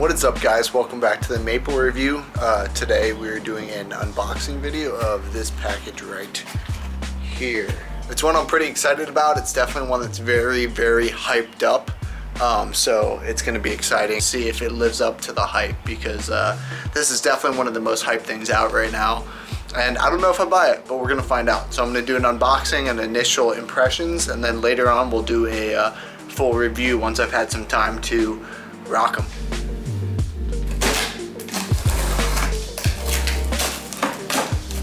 What is up, guys? Welcome back to the Maple Review. Today we're doing an unboxing video of this package right here. It's one I'm pretty excited about. It's definitely one that's very, very hyped up. So it's going to be exciting to see if it lives up to the hype, because this is definitely one of the most hyped things out right now. And I don't know if I buy it, but we're going to find out. So I'm going to do an unboxing and initial impressions, and then later on we'll do a full review once I've had some time to rock them.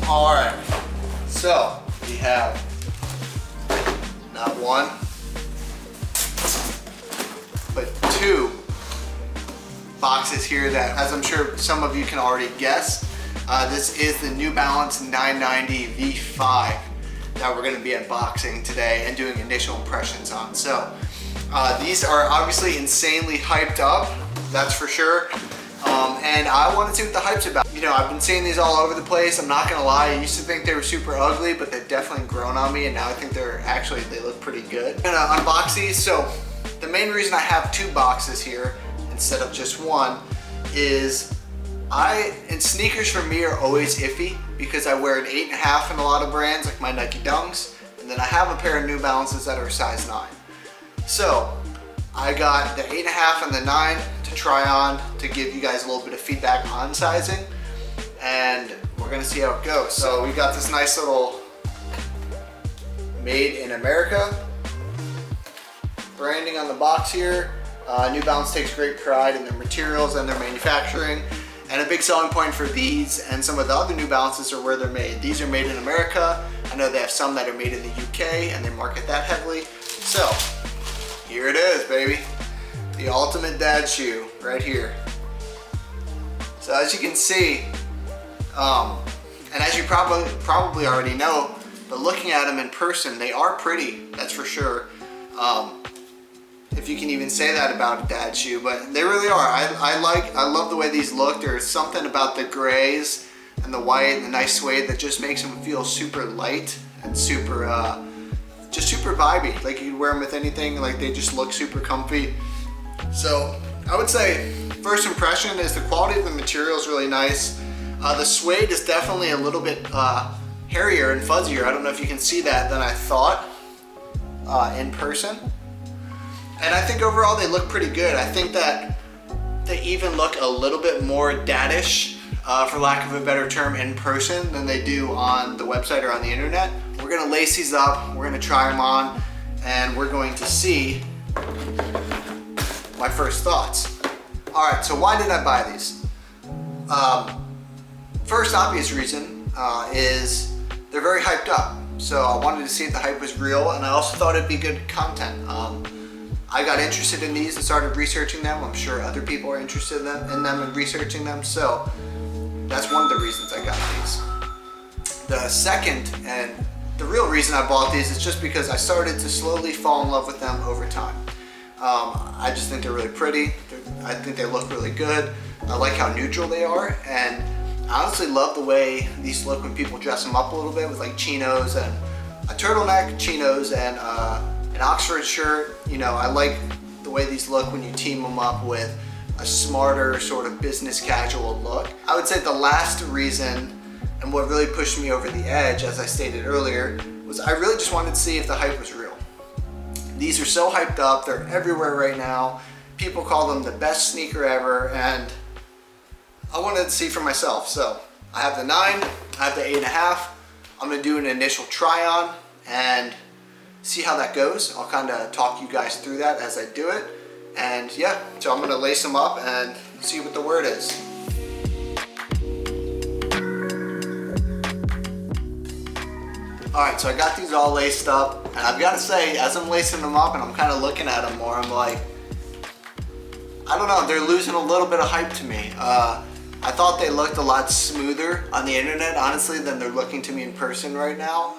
Alright, so we have not one, but two boxes here that, as I'm sure some of you can already guess, this is the New Balance 990 V5 that we're going to be unboxing today and doing initial impressions on. So these are obviously insanely hyped up, that's for sure. And I want to see what the hype's about. You know, I've been seeing these all over the place. I'm not gonna lie, I used to think they were super ugly, but they've definitely grown on me, and now I think they look pretty good. I'm gonna unbox these. So the main reason I have two boxes here instead of just one is and sneakers for me are always iffy because I wear an 8.5 in a lot of brands, like my Nike Dunks, and then I have a pair of New Balances that are a size 9. So I got the 8.5 and the 9 to try on to give you guys a little bit of feedback on sizing, and we're gonna see how it goes. So we got this nice little Made in America branding on the box here. New Balance takes great pride in their materials and their manufacturing, and a big selling point for these and some of the other New Balances are where they're made. These are made in America. I know they have some that are made in the UK and they market that heavily. So here it is, baby. The ultimate dad shoe right here. So as you can see, and as you probably already know, but looking at them in person, they are pretty, that's for sure. If you can even say that about a dad shoe, but they really are. I love the way these look. There's something about the grays and the white and the nice suede that just makes them feel super light and super, just super vibey. Like you could wear them with anything, like they just look super comfy. So I would say first impression is the quality of the material is really nice. The suede is definitely a little bit hairier and fuzzier. I don't know if you can see that than I thought in person. And I think overall they look pretty good. I think that they even look a little bit more daddish, for lack of a better term, in person than they do on the website or on the internet. We're gonna lace these up, we're gonna try them on, and we're going to see my first thoughts. All right, so why did I buy these? First obvious reason is they're very hyped up. So I wanted to see if the hype was real, and I also thought it'd be good content. I got interested in these and started researching them. I'm sure other people are interested in them and researching them. So that's one of the reasons I got these. The second and the real reason I bought these is just because I started to slowly fall in love with them over time. I just think they're really pretty. I think they look really good. I like how neutral they are, and I honestly love the way these look when people dress them up a little bit with like chinos and a turtleneck, chinos, and an Oxford shirt. You know, I like the way these look when you team them up with a smarter sort of business casual look. I would say the last reason, and what really pushed me over the edge, as I stated earlier, was I really just wanted to see if the hype was real. These are so hyped up, they're everywhere right now. People call them the best sneaker ever, and I wanted to see for myself. So I have the 9, I have the 8.5. I'm gonna do an initial try on and see how that goes. I'll kind of talk you guys through that as I do it. And yeah, so I'm gonna lace them up and see what the word is. All right, so I got these all laced up, and I've got to say, as I'm lacing them up and I'm kind of looking at them more, I'm like, I don't know, they're losing a little bit of hype to me. I thought they looked a lot smoother on the internet, honestly, than they're looking to me in person right now.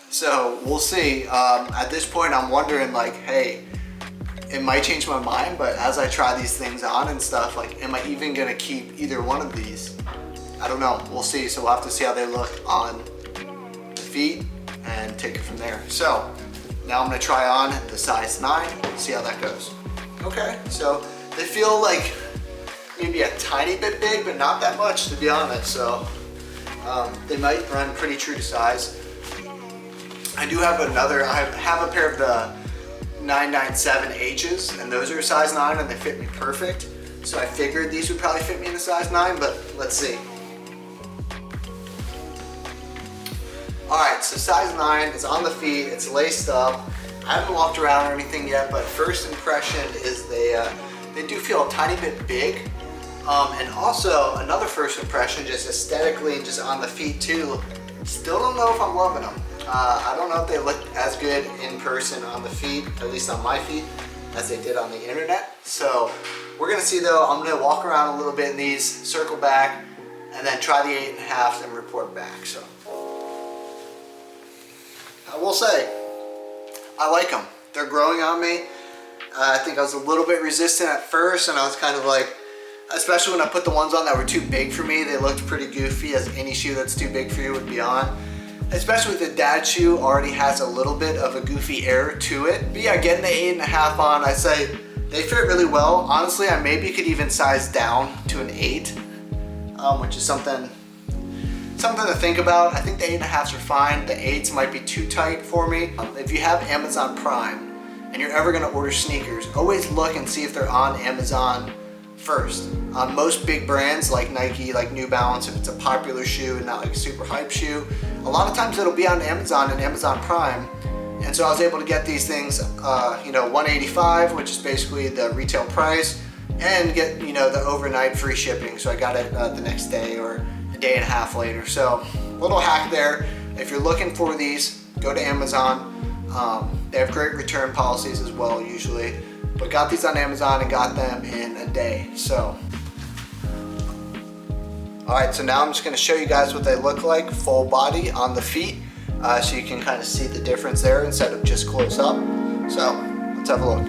So we'll see. At this point, I'm wondering, like, hey, it might change my mind, but as I try these things on and stuff, like, am I even gonna keep either one of these? I don't know, we'll see. So we'll have to see how they look on the feet and take it from there. So now I'm gonna try on the size 9, see how that goes. Okay, so they feel like maybe a tiny bit big, but not that much to be honest. So they might run pretty true to size. I do have I have a pair of the 997H's, and those are a size 9 and they fit me perfect. So I figured these would probably fit me in a size 9, but let's see. Alright, so size 9 is on the feet, it's laced up. I haven't walked around or anything yet, but first impression is they do feel a tiny bit big. And also another first impression, just aesthetically and just on the feet too, still don't know if I'm loving them. I don't know if they look as good in person on the feet, at least on my feet, as they did on the internet. So we're gonna see though. I'm gonna walk around a little bit in these, circle back, and then try the 8.5 and report back. So I will say, I like them. They're growing on me. I think I was a little bit resistant at first, and I was kind of like, especially when I put the ones on that were too big for me, they looked pretty goofy, as any shoe that's too big for you would be on. Especially with the dad shoe, already has a little bit of a goofy air to it. But yeah, getting the 8.5 on, I say they fit really well. Honestly, I maybe could even size down to an 8, which is something to think about. I think the 8.5s are fine. The 8s might be too tight for me. If you have Amazon Prime and you're ever gonna order sneakers, always look and see if they're on Amazon first. Most big brands like Nike, like New Balance, if it's a popular shoe and not like a super hype shoe, a lot of times it'll be on Amazon and Amazon Prime. And so I was able to get these things, you know, $185, which is basically the retail price, and get, you know, the overnight free shipping. So I got it the next day or a day and a half later. So little hack there. If you're looking for these, go to Amazon. They have great return policies as well usually. But got these on Amazon and got them in a day. So, all right, so now I'm just gonna show you guys what they look like full body on the feet, so you can kind of see the difference there instead of just close up. So let's have a look.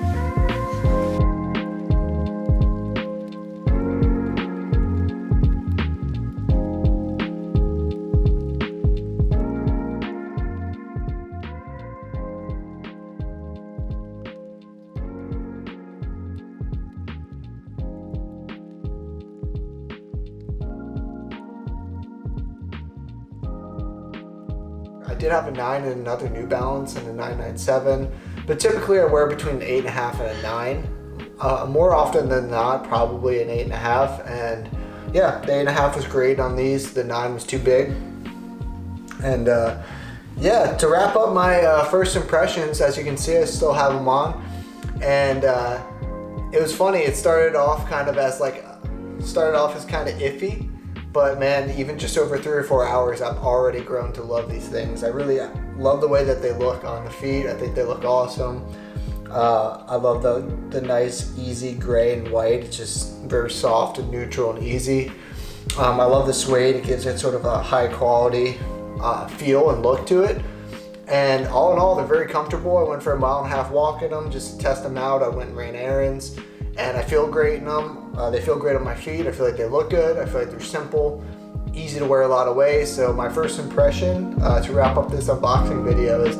I did have a 9 and another New Balance and a 997, but typically I wear between an 8.5 and a 9. More often than not, probably an 8.5. And yeah, the 8.5 was great on these. The 9 was too big. And yeah, to wrap up my first impressions, as you can see, I still have them on. And it was funny. It started off kind of as kind of iffy. But man, even just over 3 or 4 hours, I've already grown to love these things. I really love the way that they look on the feet. I think they look awesome. I love the nice, easy gray and white. It's just very soft and neutral and easy. I love the suede. It gives it sort of a high quality feel and look to it. And all in all, they're very comfortable. I went for a 1.5 mile walk in them just to test them out. I went and ran errands. And I feel great in them. They feel great on my feet. I feel like they look good. I feel like they're simple, easy to wear a lot of ways. So my first impression to wrap up this unboxing video is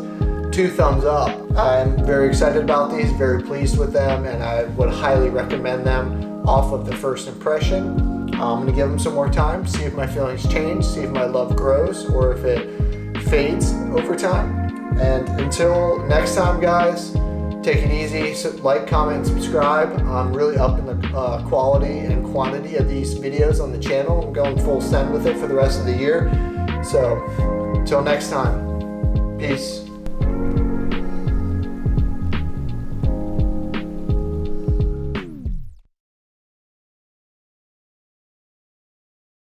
2 thumbs up. I'm very excited about these, very pleased with them, and I would highly recommend them off of the first impression. I'm gonna give them some more time, see if my feelings change, see if my love grows, or if it fades over time. And until next time, guys, take it easy, like, comment, and subscribe. I'm really upping the quality and quantity of these videos on the channel. I'm going full send with it for the rest of the year. So, until next time, peace.